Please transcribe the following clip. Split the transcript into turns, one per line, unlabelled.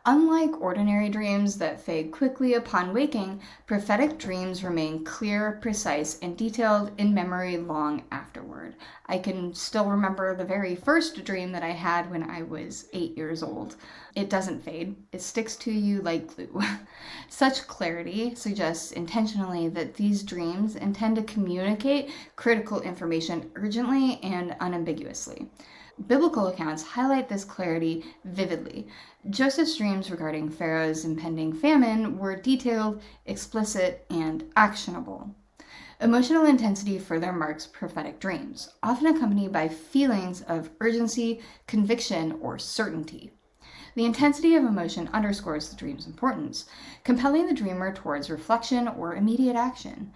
Unlike ordinary dreams that fade quickly upon waking, prophetic dreams remain clear, precise, and detailed in memory long afterward. I can still remember the very first dream that I had when I was 8 years old. It doesn't fade, it sticks to you like glue. Such clarity suggests intentionally that these dreams intend to communicate critical information urgently and unambiguously. Biblical accounts highlight this clarity vividly. Joseph's dreams regarding Pharaoh's impending famine were detailed, explicit, and actionable. Emotional intensity further marks prophetic dreams, often accompanied by feelings of urgency, conviction, or certainty. The intensity of emotion underscores the dream's importance, compelling the dreamer towards reflection or immediate action.